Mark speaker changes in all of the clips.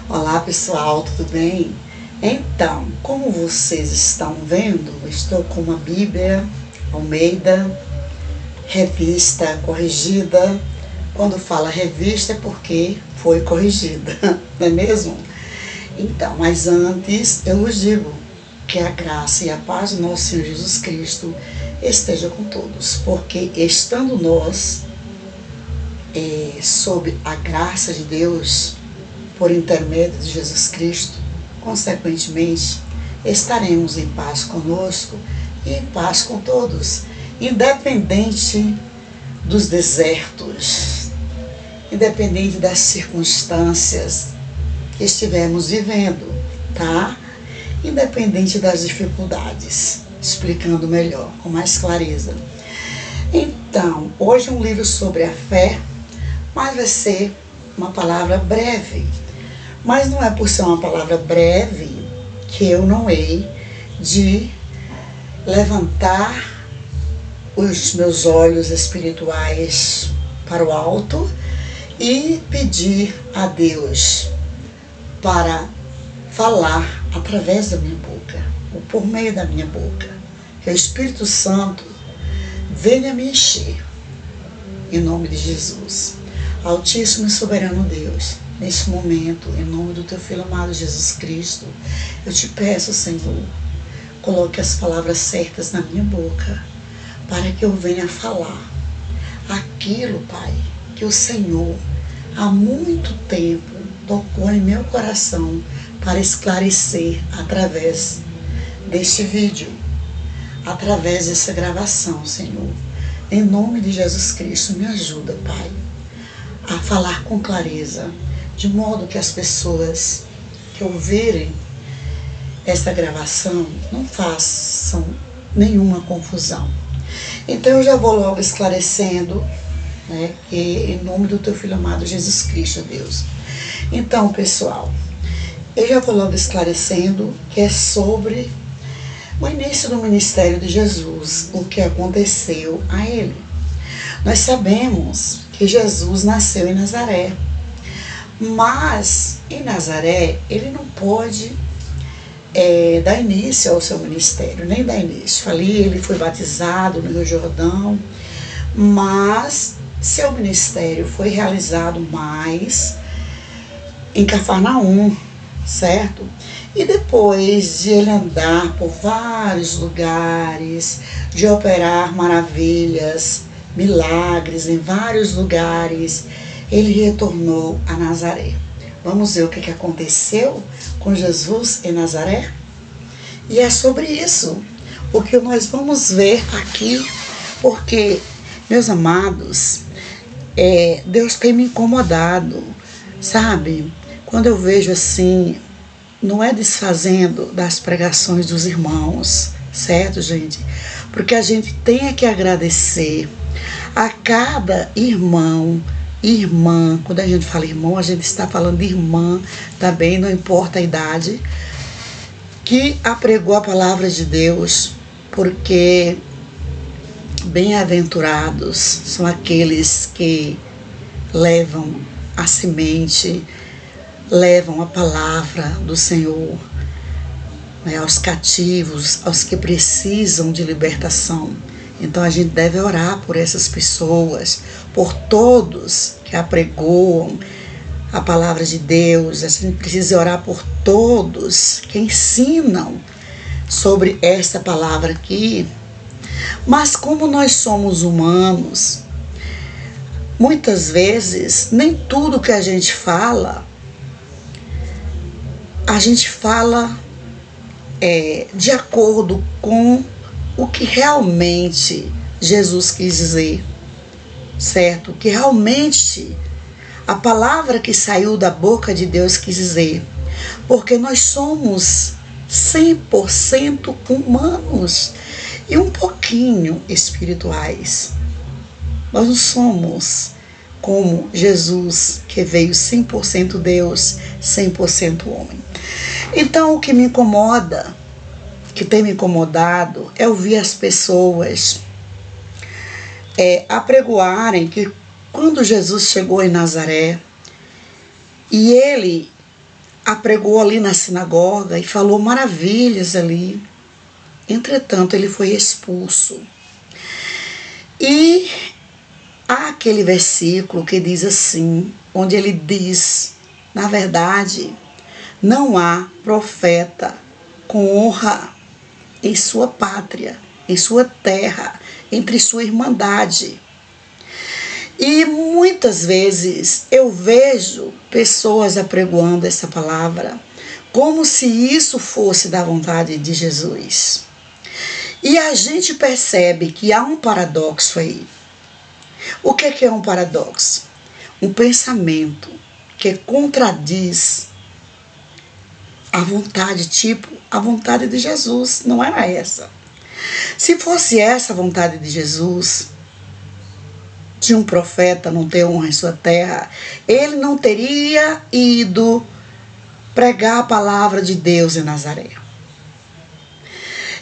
Speaker 1: Olá pessoal, tudo bem? Então, como vocês estão vendo, estou com uma Bíblia Almeida, revista corrigida. Quando fala revista é porque foi corrigida, não é mesmo? Então, mas antes eu vos digo que a graça e a paz do nosso Senhor Jesus Cristo esteja com todos, porque estando nós sob a graça de Deus, por intermédio de Jesus Cristo, consequentemente, estaremos em paz conosco e em paz com todos, independente dos desertos, independente das circunstâncias que estivermos vivendo, tá? Independente das dificuldades, explicando melhor, com mais clareza. Então, hoje é um livro sobre a fé, mas vai ser uma palavra breve. Mas não é por ser uma palavra breve que eu não hei de levantar os meus olhos espirituais para o alto e pedir a Deus para falar através da minha boca, ou por meio da minha boca, que o Espírito Santo venha me encher, em nome de Jesus. Altíssimo e soberano Deus, neste momento, em nome do teu Filho amado Jesus Cristo, eu te peço, Senhor, coloque as palavras certas na minha boca, para que eu venha falar aquilo, Pai, que o Senhor há muito tempo tocou em meu coração para esclarecer através deste vídeo, através dessa gravação, Senhor. Em nome de Jesus Cristo, me ajuda, Pai, a falar com clareza, de modo que as pessoas que ouvirem esta gravação não façam nenhuma confusão. Então eu já vou logo esclarecendo, que em nome do teu Filho amado Jesus Cristo, Deus. Então, pessoal, eu já vou logo esclarecendo que é sobre o início do ministério de Jesus, o que aconteceu a ele. Nós sabemos que Jesus nasceu em Nazaré, mas em Nazaré ele não pôde dar início ao seu ministério, nem dar início. Ali ele foi batizado no Rio Jordão, mas seu ministério foi realizado mais em Cafarnaum, certo? E depois de ele andar por vários lugares, de operar maravilhas, milagres em vários lugares, ele retornou a Nazaré. Vamos ver o que aconteceu com Jesus em Nazaré? E é sobre isso o que nós vamos ver aqui, porque, meus amados, Deus tem me incomodado, sabe? Quando eu vejo assim, não é desfazendo das pregações dos irmãos, certo, gente? Porque a gente tem que agradecer a cada irmão, irmã. Quando a gente fala irmão, a gente está falando de irmã também, não importa a idade, que apregou a palavra de Deus, porque bem-aventurados são aqueles que levam a semente, levam a palavra do Senhor, aos cativos, aos que precisam de libertação. Então a gente deve orar por essas pessoas, por todos que apregoam a palavra de Deus. A gente precisa orar por todos que ensinam sobre esta palavra aqui. Mas como nós somos humanos, muitas vezes nem tudo que a gente fala de acordo com o que realmente Jesus quis dizer, certo? O que realmente a palavra que saiu da boca de Deus quis dizer. Porque nós somos 100% humanos e um pouquinho espirituais. Nós não somos como Jesus, que veio 100% Deus, 100% homem. Então, o que me incomoda, que tem me incomodado, é ouvir as pessoas apregoarem que quando Jesus chegou em Nazaré e ele apregou ali na sinagoga e falou maravilhas ali. Entretanto, ele foi expulso. E há aquele versículo que diz assim, onde ele diz, na verdade, não há profeta com honra em sua pátria, em sua terra, entre sua irmandade. E muitas vezes eu vejo pessoas apregoando essa palavra como se isso fosse da vontade de Jesus. E a gente percebe que há um paradoxo aí. O que é um paradoxo? Um pensamento que contradiz a vontade, tipo a vontade de Jesus. Não era essa. Se fosse essa a vontade de Jesus, de um profeta não ter honra em sua terra, ele não teria ido pregar a palavra de Deus em Nazaré.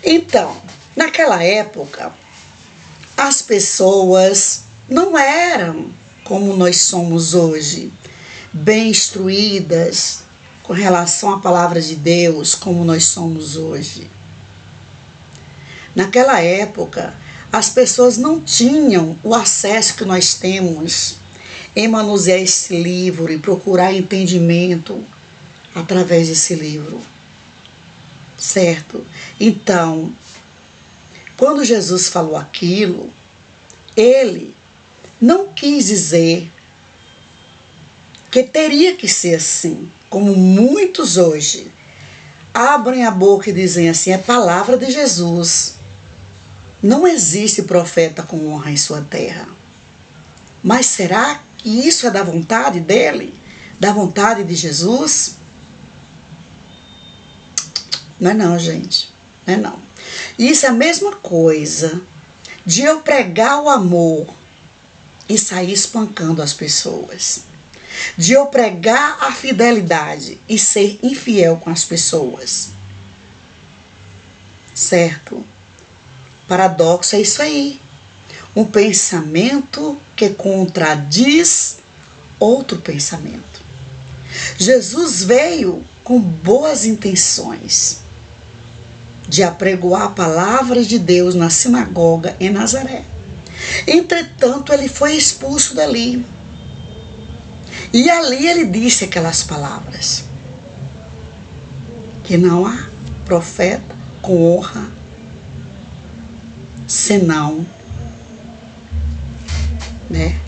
Speaker 1: Então, naquela época, as pessoas não eram como nós somos hoje, bem instruídas com relação à palavra de Deus, como nós somos hoje. Naquela época, as pessoas não tinham o acesso que nós temos em manusear esse livro e procurar entendimento através desse livro, certo? Então, quando Jesus falou aquilo, ele não quis dizer que teria que ser assim, como muitos hoje abrem a boca e dizem assim, é palavra de Jesus. Não existe profeta com honra em sua terra. Mas será que isso é da vontade dele? Da vontade de Jesus? Não é não, gente. Não é não. Isso é a mesma coisa de eu pregar o amor e sair espancando as pessoas. De eu pregar a fidelidade e ser infiel com as pessoas. Certo? Paradoxo é isso aí. Um pensamento que contradiz outro pensamento. Jesus veio com boas intenções de apregoar a palavra de Deus na sinagoga em Nazaré. Entretanto, ele foi expulso dali. E ali ele disse aquelas palavras. Que não há profeta com honra senão, né?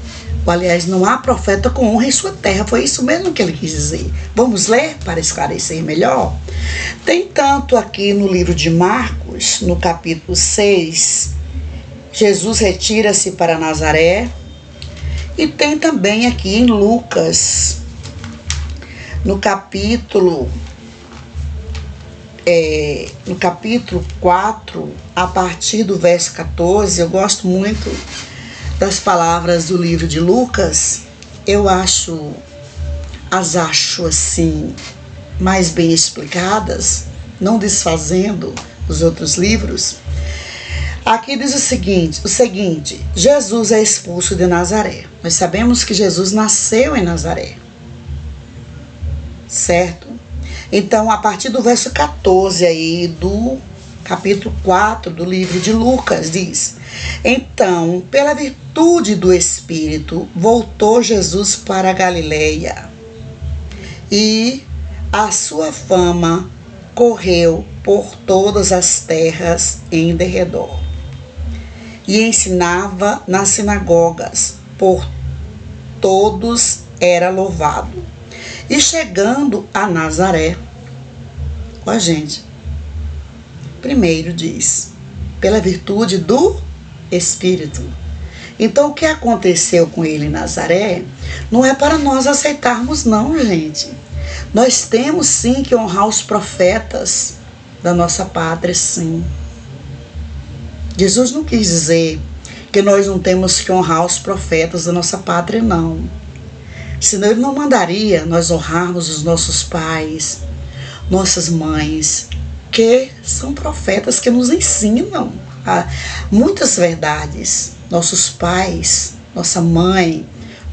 Speaker 1: Aliás, não há profeta com honra em sua terra. Foi isso mesmo que ele quis dizer. Vamos ler para esclarecer melhor? Tem tanto aqui no livro de Marcos, no capítulo 6, Jesus retira-se para Nazaré. E tem também aqui em Lucas, no capítulo 4, a partir do verso 14, eu gosto muito das palavras do livro de Lucas. Eu acho assim, mais bem explicadas, não desfazendo os outros livros. Aqui diz o seguinte, Jesus é expulso de Nazaré. Nós sabemos que Jesus nasceu em Nazaré, certo? Então, a partir do verso 14 aí, do capítulo 4 do livro de Lucas, diz: então, pela virtude do Espírito, voltou Jesus para a Galileia, e a sua fama correu por todas as terras em derredor. E ensinava nas sinagogas, por todos era louvado. E chegando a Nazaré, com a gente, primeiro diz, pela virtude do Espírito. Então, o que aconteceu com ele em Nazaré não é para nós aceitarmos, não, gente. Nós temos sim que honrar os profetas da nossa pátria, sim. Jesus não quis dizer que nós não temos que honrar os profetas da nossa pátria, não. Senão ele não mandaria nós honrarmos os nossos pais, nossas mães, que são profetas que nos ensinam muitas verdades. Nossos pais, nossa mãe,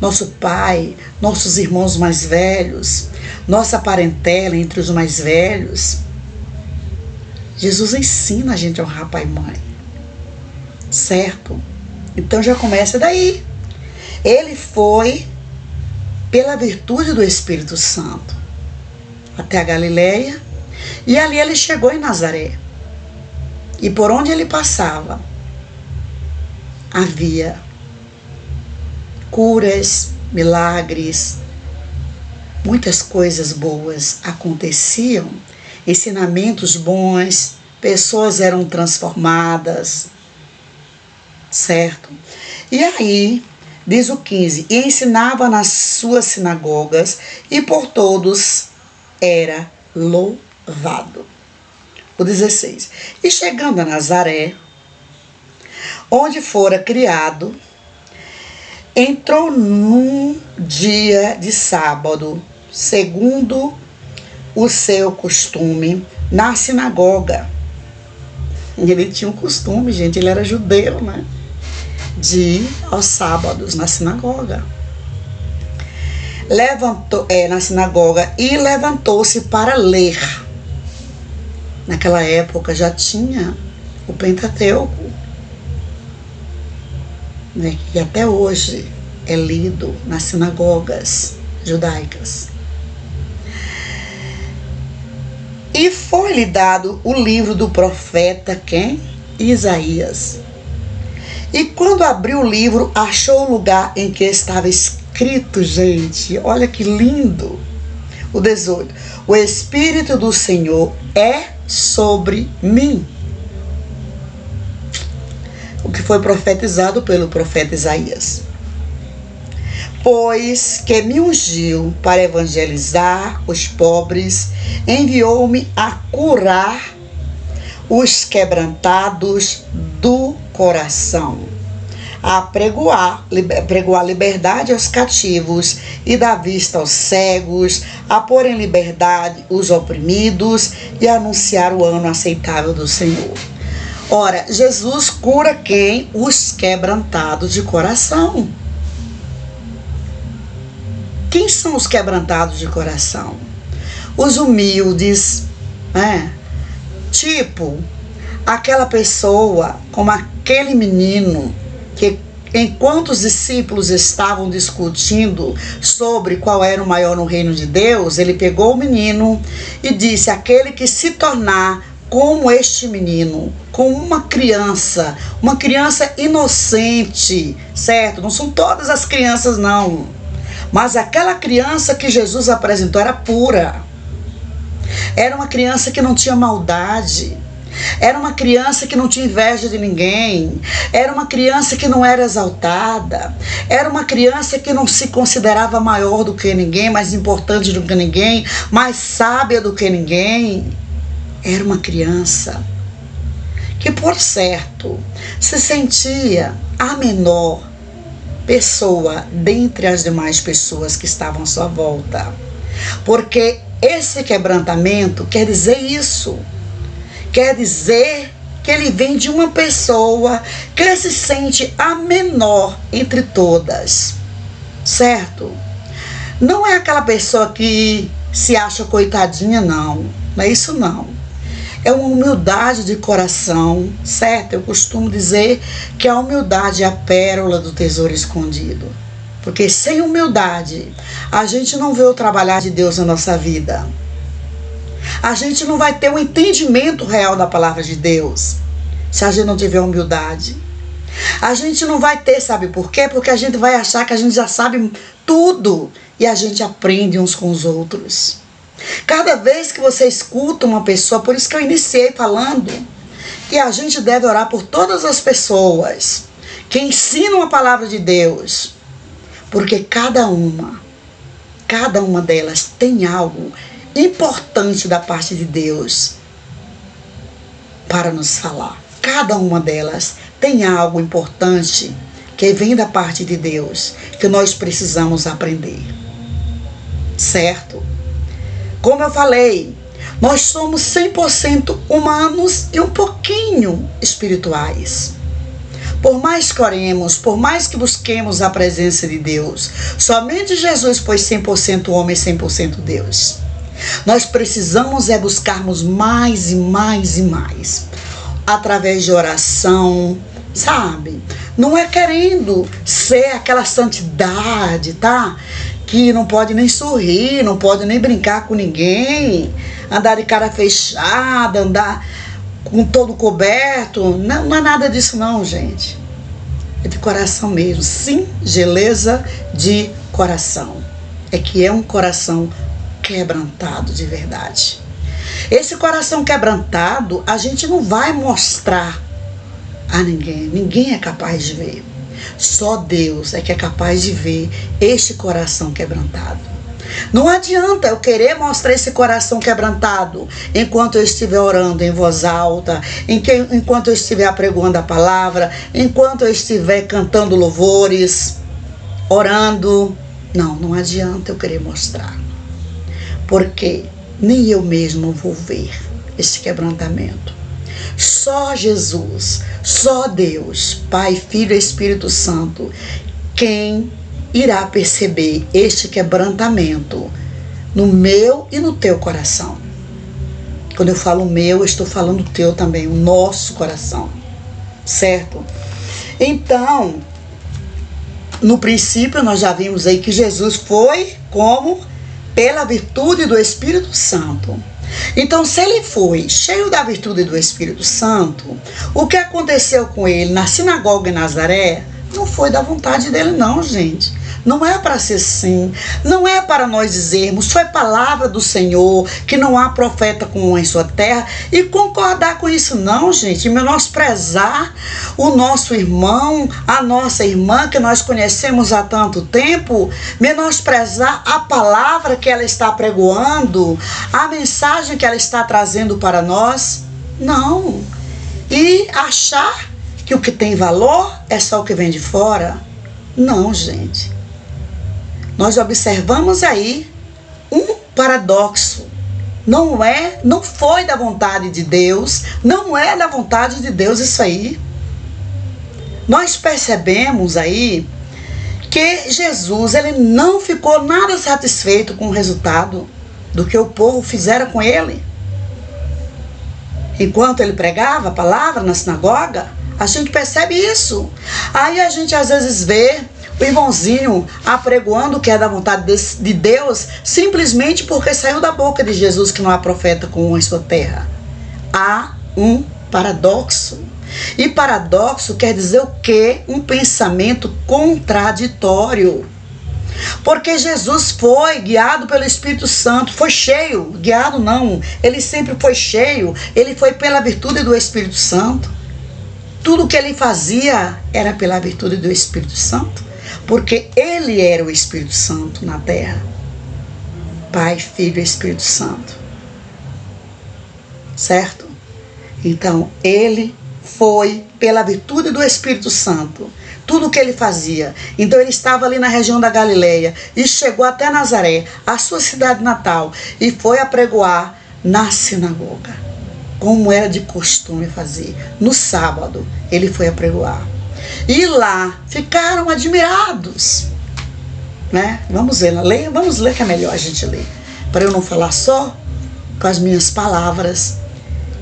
Speaker 1: nosso pai, nossos irmãos mais velhos, nossa parentela entre os mais velhos. Jesus ensina a gente a honrar pai e mãe, certo? Então já começa daí. Ele foi, pela virtude do Espírito Santo, até a Galileia, e ali ele chegou em Nazaré. E por onde ele passava, havia curas, milagres, muitas coisas boas aconteciam, ensinamentos bons, pessoas eram transformadas, certo? E aí, diz o 15, e ensinava nas suas sinagogas, e por todos era louvado. O 16, e chegando a Nazaré, onde fora criado, entrou num dia de sábado, segundo o seu costume, na sinagoga. Ele tinha um costume, gente, ele era judeu, né? De ir aos sábados na sinagoga. Na sinagoga e levantou-se para ler. Naquela época já tinha o Pentateuco, né, que até hoje é lido nas sinagogas judaicas. E foi-lhe dado o livro do profeta, quem? Isaías. E quando abriu o livro, achou o lugar em que estava escrito, gente, olha que lindo, o 18, o Espírito do Senhor é sobre mim. O que foi profetizado pelo profeta Isaías. Pois que me ungiu para evangelizar os pobres, enviou-me a curar os quebrantados do coração, a pregoar liberdade aos cativos e dar vista aos cegos, a pôr em liberdade os oprimidos e a anunciar o ano aceitável do Senhor. Ora, Jesus cura quem? Os quebrantados de coração. Quem são os quebrantados de coração? Os humildes, né? Tipo, aquela pessoa, como aquele menino, que enquanto os discípulos estavam discutindo sobre qual era o maior no reino de Deus, ele pegou o menino e disse, aquele que se tornar como este menino, como uma criança inocente, certo? Não são todas as crianças, não. Mas aquela criança que Jesus apresentou era pura. Era uma criança que não tinha maldade. Era uma criança que não tinha inveja de ninguém. Era uma criança que não era exaltada. Era uma criança que não se considerava maior do que ninguém, mais importante do que ninguém, mais sábia do que ninguém. Era uma criança que, por certo, se sentia a menor pessoa dentre as demais pessoas que estavam à sua volta. Porque esse quebrantamento quer dizer isso. Quer dizer que ele vem de uma pessoa que se sente a menor entre todas. Certo? Não é aquela pessoa que se acha coitadinha, não. Não é isso, não. É uma humildade de coração, certo? Eu costumo dizer que a humildade é a pérola do tesouro escondido. Porque sem humildade, a gente não vê o trabalhar de Deus na nossa vida. A gente não vai ter um entendimento real da palavra de Deus, se a gente não tiver humildade. A gente não vai ter, sabe por quê? Porque a gente vai achar que a gente já sabe tudo e a gente aprende uns com os outros. Cada vez que você escuta uma pessoa, por isso que eu iniciei falando que a gente deve orar por todas as pessoas que ensinam a palavra de Deus, porque cada uma delas tem algo importante da parte de Deus para nos falar. Cada uma delas tem algo importante que vem da parte de Deus, que nós precisamos aprender, certo? Como eu falei, nós somos 100% humanos e um pouquinho espirituais. Por mais que oremos, por mais que busquemos a presença de Deus, somente Jesus foi 100% homem e 100% Deus. Nós precisamos buscarmos mais e mais e mais, através de oração, sabe? Não é querendo ser aquela santidade, tá? Que não pode nem sorrir, não pode nem brincar com ninguém, andar de cara fechada, andar com todo coberto. Não, não é nada disso não, gente. É de coração mesmo, singeleza de coração. É que é um coração quebrantado de verdade. Esse coração quebrantado, a gente não vai mostrar a ninguém. Ninguém é capaz de ver. Só Deus é que é capaz de ver este coração quebrantado. Não adianta eu querer mostrar esse coração quebrantado enquanto eu estiver orando em voz alta, enquanto eu estiver apregoando a palavra, enquanto eu estiver cantando louvores, orando. Não, não adianta eu querer mostrar. Porque nem eu mesmo vou ver esse quebrantamento. Só Jesus, só Deus, Pai, Filho e Espírito Santo, quem irá perceber este quebrantamento no meu e no teu coração. Quando eu falo meu, eu estou falando teu também, o nosso coração, certo? Então, no princípio nós já vimos aí que Jesus foi como? Pela virtude do Espírito Santo. Então, se ele foi cheio da virtude do Espírito Santo, o que aconteceu com ele na sinagoga em Nazaré não foi da vontade dele não, gente. Não é para ser assim, não é para nós dizermos, foi palavra do Senhor, que não há profeta como em sua terra, e concordar com isso não, gente, menosprezar o nosso irmão, a nossa irmã, que nós conhecemos há tanto tempo, menosprezar a palavra que ela está pregoando, a mensagem que ela está trazendo para nós, não. E achar que o que tem valor é só o que vem de fora, não, gente. Nós observamos aí um paradoxo. Não foi da vontade de Deus, não é da vontade de Deus isso aí. Nós percebemos aí que Jesus, ele não ficou nada satisfeito com o resultado do que o povo fizeram com ele. Enquanto ele pregava a palavra na sinagoga, a gente percebe isso. Aí a gente às vezes vê o irmãozinho apregoando que é da vontade de Deus, simplesmente porque saiu da boca de Jesus que não há profeta como em sua terra. Há um paradoxo. E paradoxo quer dizer o quê? Um pensamento contraditório. Porque Jesus foi guiado pelo Espírito Santo, foi cheio, guiado não, ele sempre foi cheio, ele foi pela virtude do Espírito Santo. Tudo que ele fazia era pela virtude do Espírito Santo, porque ele era o Espírito Santo na terra. Pai, Filho e Espírito Santo. Certo? Então, ele foi pela virtude do Espírito Santo. Tudo o que ele fazia. Então, ele estava ali na região da Galileia e chegou até Nazaré, a sua cidade natal, e foi apregoar na sinagoga, como era de costume fazer. No sábado, ele foi apregoar. E lá ficaram admirados, né? Vamos ler que é melhor a gente ler, para eu não falar só com as minhas palavras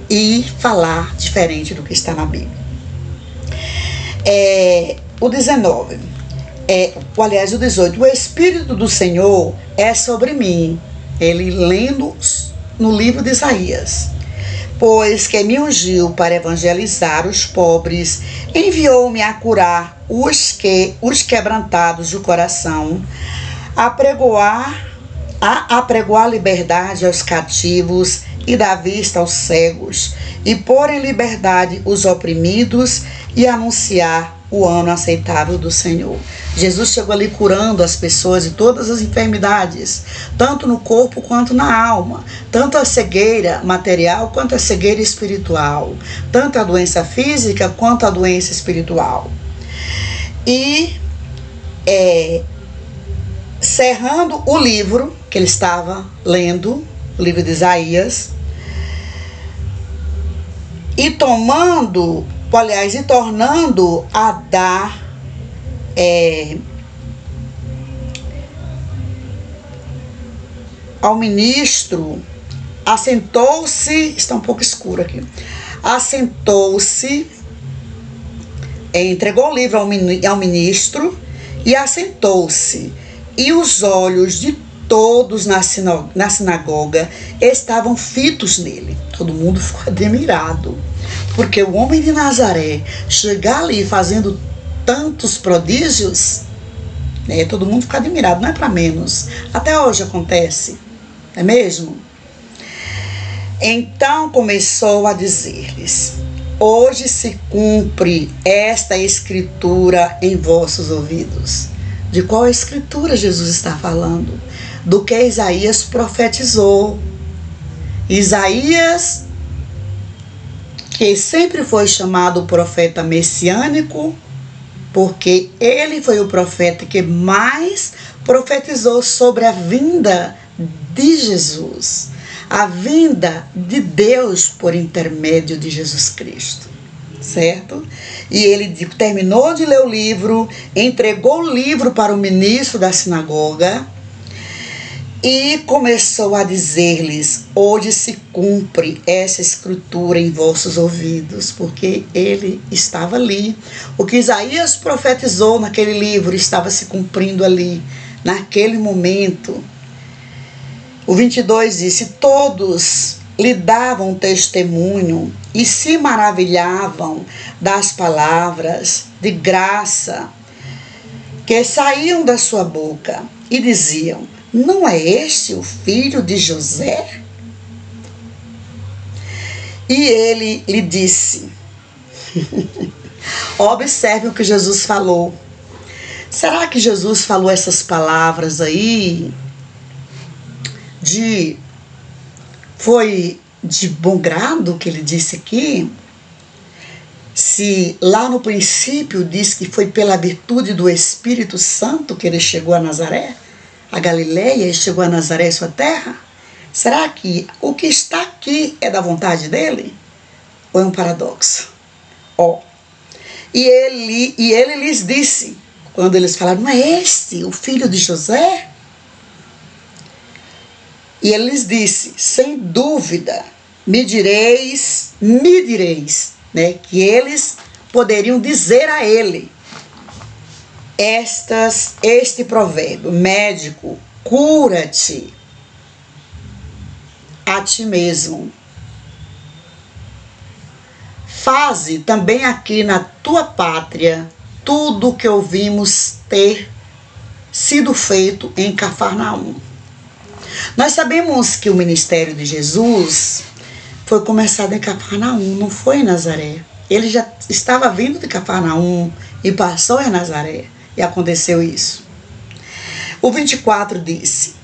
Speaker 1: e falar diferente do que está na Bíblia. O 19, aliás, o 18, o Espírito do Senhor é sobre mim. Ele lendo no livro de Isaías. Pois que me ungiu para evangelizar os pobres, enviou-me a curar os quebrantados de coração, a apregoar liberdade aos cativos e dar vista aos cegos, e pôr em liberdade os oprimidos e anunciar o ano aceitável do Senhor. Jesus chegou ali curando as pessoas de todas as enfermidades, tanto no corpo quanto na alma, tanto a cegueira material quanto a cegueira espiritual, tanto a doença física quanto a doença espiritual. E cerrando o livro que ele estava lendo, o livro de Isaías, e tomando aliás, e tornando a dar ao ministro, assentou-se, está um pouco escuro aqui, assentou-se, entregou o livro ao ministro e assentou-se, e os olhos de todos na sinagoga estavam fitos nele. Todo mundo ficou admirado, porque o homem de Nazaré chegar ali fazendo tantos prodígios, né, todo mundo fica admirado, não é para menos. Até hoje acontece, não é mesmo? Então começou a dizer-lhes: hoje se cumpre esta escritura em vossos ouvidos. De qual escritura Jesus está falando? Do que Isaías profetizou. Isaías, que sempre foi chamado profeta messiânico, porque ele foi o profeta que mais profetizou sobre a vinda de Jesus, a vinda de Deus por intermédio de Jesus Cristo, certo? E ele terminou de ler o livro, entregou o livro para o ministro da sinagoga e começou a dizer-lhes: hoje se cumpre essa escritura em vossos ouvidos, porque ele estava ali. O que Isaías profetizou naquele livro estava se cumprindo ali, naquele momento. O 22 disse: todos lhe davam testemunho e se maravilhavam das palavras de graça que saíam da sua boca e diziam: não é este o filho de José? E ele lhe disse, observe o que Jesus falou. Será que Jesus falou essas palavras aí foi de bom grado que ele disse aqui? Se lá no princípio diz que foi pela virtude do Espírito Santo que ele chegou a Nazaré, a Galileia, e chegou a Nazaré, sua terra? Será que o que está aqui é da vontade dele? Ou é um paradoxo? E ele lhes disse, quando eles falaram: não é este o filho de José? E ele lhes disse: sem dúvida, me direis, né, que eles poderiam dizer a ele este provérbio: médico, cura-te a ti mesmo. Faze também aqui na tua pátria tudo o que ouvimos ter sido feito em Cafarnaum. Nós sabemos que o ministério de Jesus foi começado em Cafarnaum, não foi em Nazaré. Ele já estava vindo de Cafarnaum e passou em Nazaré. E aconteceu isso. O 24 diz,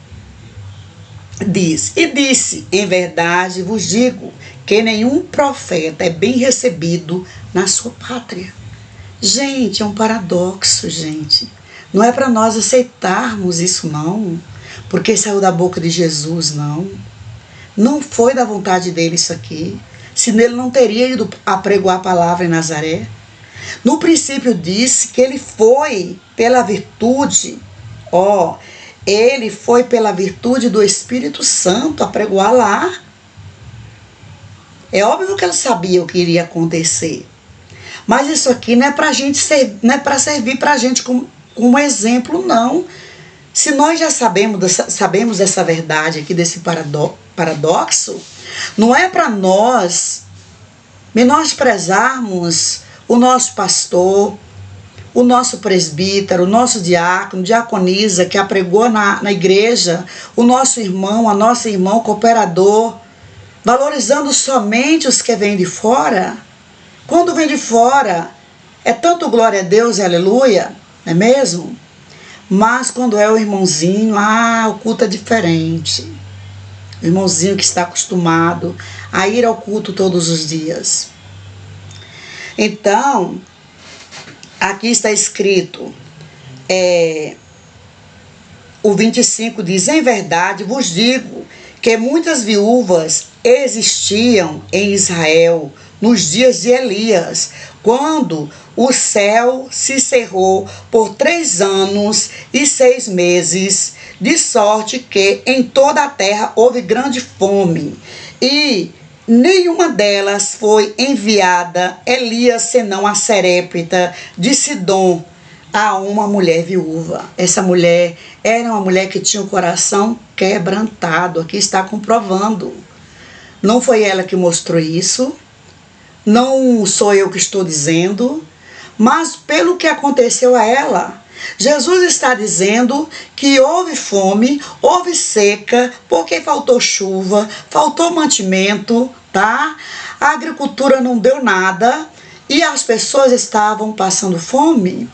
Speaker 1: em verdade vos digo que nenhum profeta é bem recebido na sua pátria. Gente, é um paradoxo, gente. Não é para nós aceitarmos isso, não. Porque saiu da boca de Jesus, não. Não foi da vontade dele isso aqui. Senão ele não teria ido apregoar a palavra em Nazaré. No princípio disse que ele foi pela virtude, ele foi pela virtude do Espírito Santo apregoar lá. É óbvio que ele sabia o que iria acontecer. Mas isso aqui não é pra gente não é para servir pra gente como exemplo, não. Se nós já sabemos dessa verdade aqui, desse paradoxo, não é para nós menosprezarmos o nosso pastor, o nosso presbítero, o nosso diácono, diaconisa que apregou na igreja, o nosso irmão, a nossa irmã, cooperador, valorizando somente os que vêm de fora. Quando vem de fora, é tanto glória a Deus e aleluia, não é mesmo? Mas quando é o irmãozinho, o culto é diferente. O irmãozinho que está acostumado a ir ao culto todos os dias. Então, aqui está escrito, o 25 diz: em verdade vos digo que muitas viúvas existiam em Israel nos dias de Elias, quando o céu se cerrou por 3 anos e 6 meses, de sorte que em toda a terra houve grande fome, e nenhuma delas foi enviada Elias, senão a Serepta de Sidom, a uma mulher viúva. Essa mulher era uma mulher que tinha o coração quebrantado. Aqui está comprovando. Não foi ela que mostrou isso, não sou eu que estou dizendo, mas pelo que aconteceu a ela. Jesus está dizendo que houve fome, houve seca, porque faltou chuva, faltou mantimento, tá? A agricultura não deu nada e as pessoas estavam passando fome.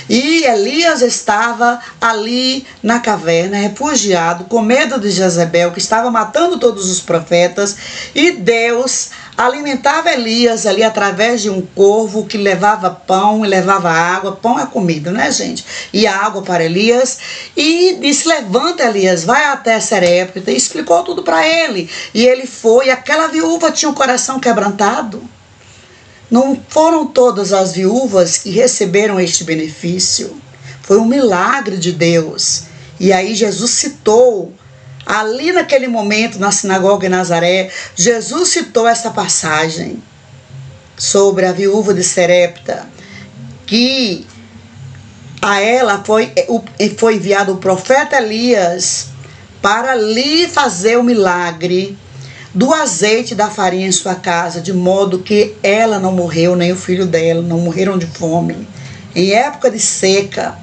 Speaker 1: E Elias estava ali na caverna, refugiado, com medo de Jezebel, que estava matando todos os profetas, e Deus alimentava Elias ali através de um corvo que levava pão e levava água. Pão é comida, né, gente? E água para Elias. E disse: levanta, Elias, vai até Serepta. E explicou tudo para ele. E ele foi. Aquela viúva tinha o coração quebrantado. Não foram todas as viúvas que receberam este benefício. Foi um milagre de Deus. E aí Jesus citou, ali naquele momento, na sinagoga em Nazaré, Jesus citou essa passagem sobre a viúva de Serepta, que a ela foi enviado o profeta Elias para lhe fazer o milagre do azeite e da farinha em sua casa, de modo que ela não morreu, nem o filho dela, não morreram de fome. Em época de seca,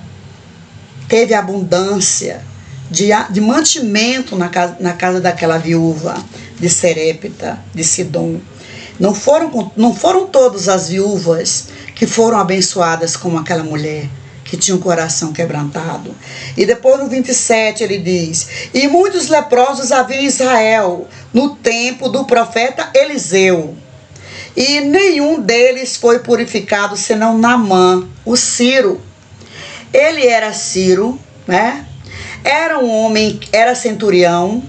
Speaker 1: teve abundância de mantimento na casa daquela viúva de Serepta, de Sidom. Não foram todas as viúvas que foram abençoadas como aquela mulher, que tinha um coração quebrantado. E depois no 27 ele diz: e muitos leprosos havia em Israel no tempo do profeta Eliseu, e nenhum deles foi purificado senão Naamã, o Ciro. Ele era Ciro, né? Era um homem, era centurião,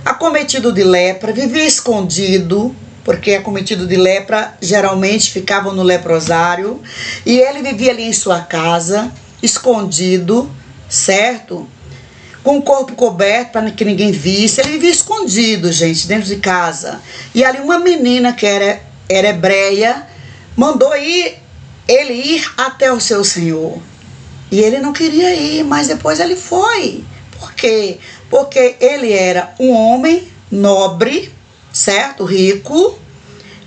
Speaker 1: acometido de lepra, vivia escondido, porque acometido de lepra geralmente ficavam no leprosário, e ele vivia ali em sua casa, escondido, certo? Com o corpo coberto para que ninguém visse. Ele vivia escondido, gente, dentro de casa. E ali uma menina que era hebreia mandou ele ir até o seu senhor. E ele não queria ir, mas depois ele foi. Por quê? Porque ele era um homem nobre, certo? Rico,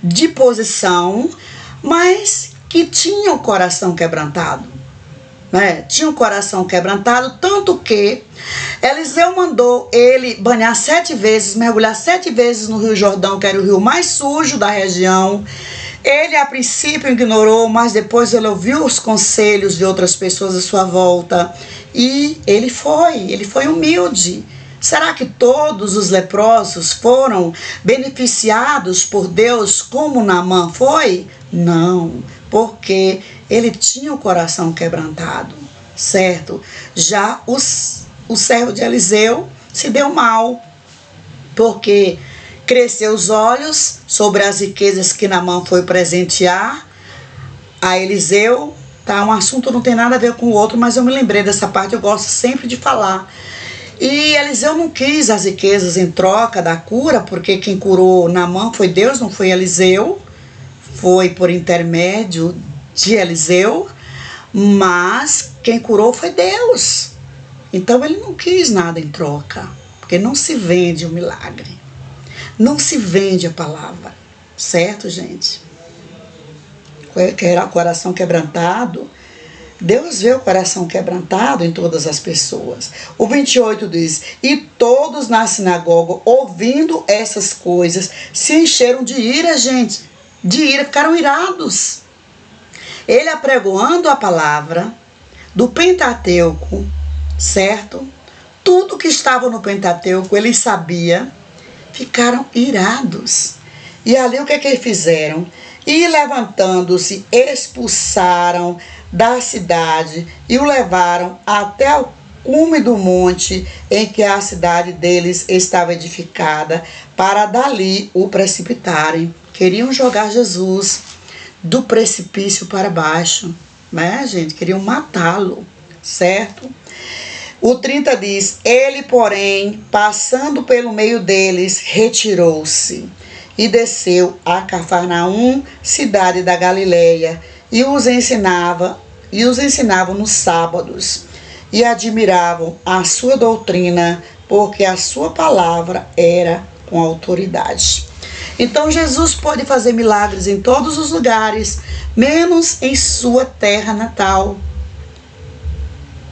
Speaker 1: de posição, mas que tinha o coração quebrantado. Né? Tinha o coração quebrantado, tanto que Eliseu mandou ele banhar 7 vezes, mergulhar 7 vezes no Rio Jordão, que era o rio mais sujo da região. Ele a princípio ignorou, mas depois ele ouviu os conselhos de outras pessoas à sua volta. E ele foi humilde. Será que todos os leprosos foram beneficiados por Deus como Naamã foi? Não, porque ele tinha o coração quebrantado, certo? Já o servo de Eliseu se deu mal, porque cresceu os olhos sobre as riquezas que Naamã foi presentear a Eliseu. Tá? Um assunto não tem nada a ver com o outro, mas eu me lembrei dessa parte, eu gosto sempre de falar. E Eliseu não quis as riquezas em troca da cura, porque quem curou Naamã foi Deus, não foi Eliseu. Foi por intermédio de Eliseu, mas quem curou foi Deus. Então ele não quis nada em troca, porque não se vende o milagre. Não se vende a palavra, certo, gente? O coração quebrantado, Deus vê o coração quebrantado em todas as pessoas. O 28 diz: e todos na sinagoga, ouvindo essas coisas, se encheram de ira, gente. De ira, ficaram irados. Ele apregoando a palavra do Pentateuco, certo? Tudo que estava no Pentateuco, ele sabia. Ficaram irados. E ali o que eles fizeram? E levantando-se, expulsaram da cidade e o levaram até cume do monte em que a cidade deles estava edificada, para dali o precipitarem. Queriam jogar Jesus do precipício para baixo, né, gente? Queriam matá-lo, certo? O 30 diz: ele, porém, passando pelo meio deles, retirou-se e desceu a Cafarnaum, cidade da Galileia, e os ensinava nos sábados, e admiravam a sua doutrina, porque a sua palavra era com autoridade. Então Jesus pôde fazer milagres em todos os lugares, menos em sua terra natal.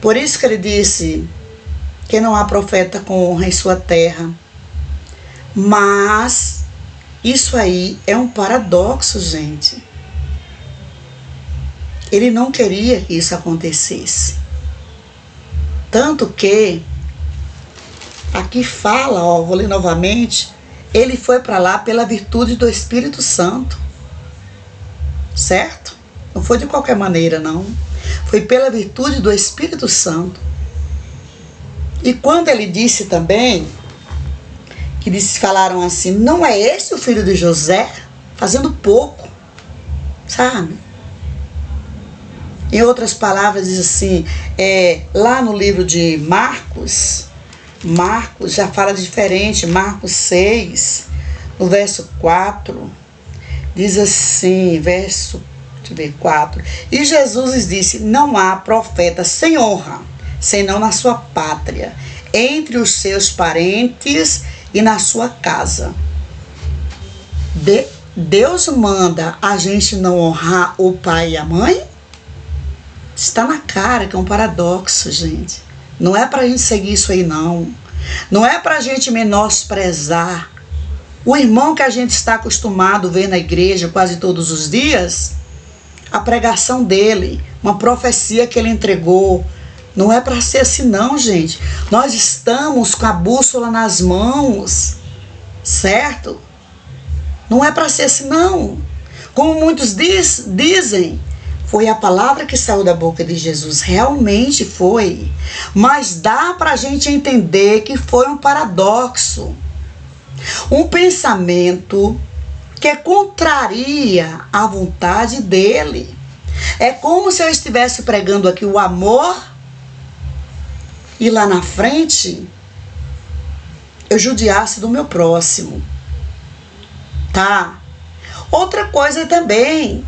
Speaker 1: Por isso que ele disse que não há profeta com honra em sua terra. Mas isso aí é um paradoxo, gente. Ele não queria que isso acontecesse. Tanto que, aqui fala, vou ler novamente, ele foi para lá pela virtude do Espírito Santo. Certo? Não foi de qualquer maneira, não. Foi pela virtude do Espírito Santo. E quando ele disse também, que eles falaram assim, não é esse o filho de José? Fazendo pouco, sabe? Em outras palavras, diz assim, lá no livro de Marcos já fala diferente, Marcos 6, no verso 4, diz assim, verso 4, e Jesus lhes disse, não há profeta sem honra, senão na sua pátria, entre os seus parentes e na sua casa. Deus manda a gente não honrar o pai e a mãe? Está na cara que é um paradoxo, gente. Não é pra gente seguir isso aí, não. Não é pra gente menosprezar o irmão que a gente está acostumado a ver na igreja quase todos os dias, a pregação dele, uma profecia que ele entregou. Não é para ser assim, não, gente. Nós estamos com a bússola nas mãos, certo? Não é para ser assim, não. Como muitos dizem, foi a palavra que saiu da boca de Jesus. Realmente foi. Mas dá para a gente entender que foi um paradoxo. Um pensamento que contraria a vontade dele. É como se eu estivesse pregando aqui o amor e lá na frente eu judiasse do meu próximo, tá? Outra coisa também,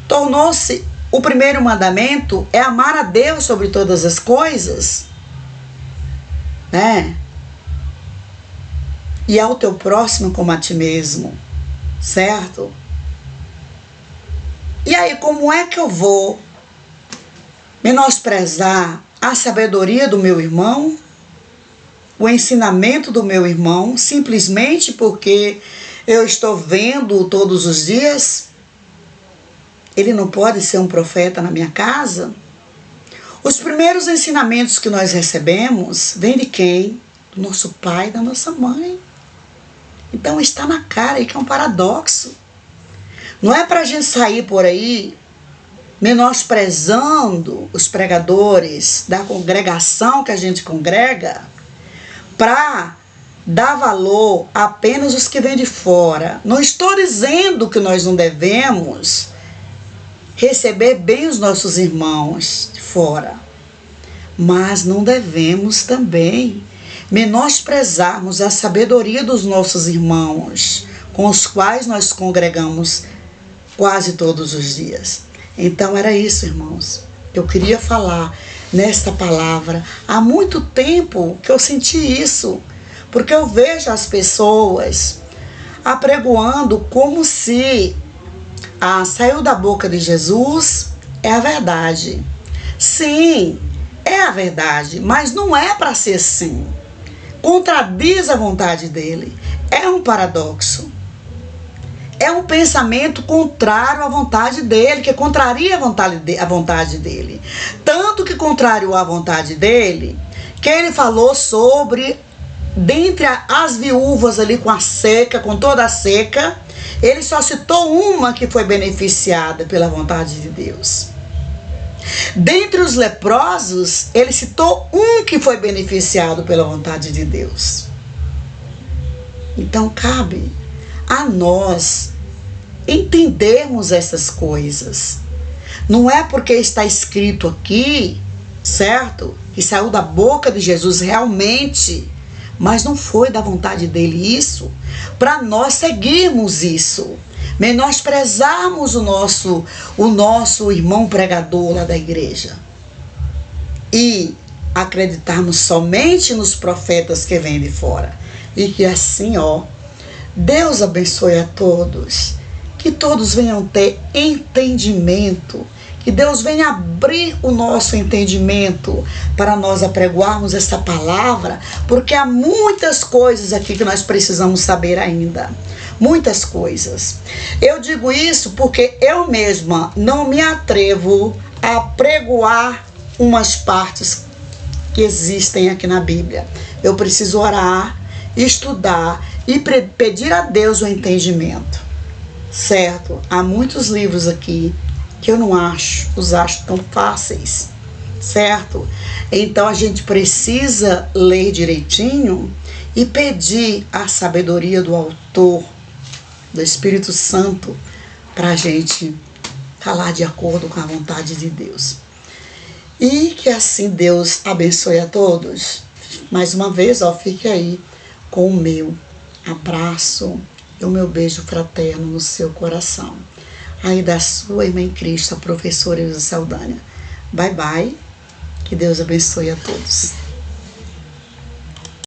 Speaker 1: tornou-se o primeiro mandamento é amar a Deus sobre todas as coisas, né? E ao teu próximo como a ti mesmo, certo? E aí, como é que eu vou menosprezar a sabedoria do meu irmão, o ensinamento do meu irmão, simplesmente porque eu estou vendo todos os dias? Ele não pode ser um profeta na minha casa? Os primeiros ensinamentos que nós recebemos vêm de quem? Do nosso pai e da nossa mãe. Então está na cara aí que é um paradoxo. Não é para a gente sair por aí menosprezando os pregadores da congregação que a gente congrega, para dar valor apenas os que vêm de fora. Não estou dizendo que nós não devemos receber bem os nossos irmãos de fora, mas não devemos também menosprezarmos a sabedoria dos nossos irmãos, com os quais nós congregamos quase todos os dias. Então era isso, irmãos. Eu queria falar nesta palavra. Há muito tempo que eu senti isso, porque eu vejo as pessoas apregoando como se saiu da boca de Jesus é a verdade. Sim, é a verdade, mas não é para ser assim. Contradiz a vontade dele. É um paradoxo. É um pensamento contrário à vontade dele, que contraria a vontade dele. Tanto que contrariou a vontade dele, que ele falou sobre, dentre as viúvas ali com a seca, com toda a seca, ele só citou uma que foi beneficiada pela vontade de Deus. Dentre os leprosos, ele citou um que foi beneficiado pela vontade de Deus. Então cabe a nós entendermos essas coisas. Não é porque está escrito aqui, certo? Que saiu da boca de Jesus realmente, mas não foi da vontade dele isso, para nós seguirmos isso, menosprezarmos o nosso irmão pregador lá da igreja e acreditarmos somente nos profetas que vêm de fora. E que assim, Deus abençoe a todos, que todos venham ter entendimento, que Deus venha abrir o nosso entendimento para nós apregoarmos esta palavra, porque há muitas coisas aqui que nós precisamos saber ainda. Muitas coisas. Eu digo isso porque eu mesma não me atrevo a apregoar umas partes que existem aqui na Bíblia. Eu preciso orar, estudar e pedir a Deus o entendimento. Certo? Há muitos livros aqui que eu não acho tão fáceis, certo? Então a gente precisa ler direitinho e pedir a sabedoria do autor, do Espírito Santo, para a gente falar de acordo com a vontade de Deus. E que assim Deus abençoe a todos. Mais uma vez, fique aí com o meu abraço e o meu beijo fraterno no seu coração. Aí da sua irmã em Cristo, a professora Ilza Saldanha. Bye, bye. Que Deus abençoe a todos.